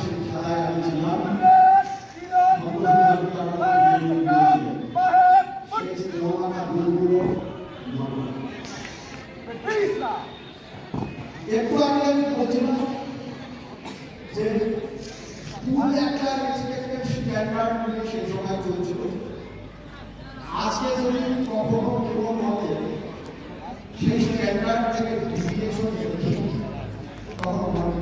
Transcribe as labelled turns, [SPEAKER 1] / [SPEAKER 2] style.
[SPEAKER 1] সেই খেলায় আমি ছিলাম। একটু আগে আমি বলছিলাম যে স্কুল একটা রেসপেক্টেড স্ট্যান্ডার্ড নিয়ে সেই সময় চলছিল। আজকে যদি কখনো কেউ বলে সেই স্ট্যান্ডার্ড থেকে ডিভিয়েশন দেখি তখন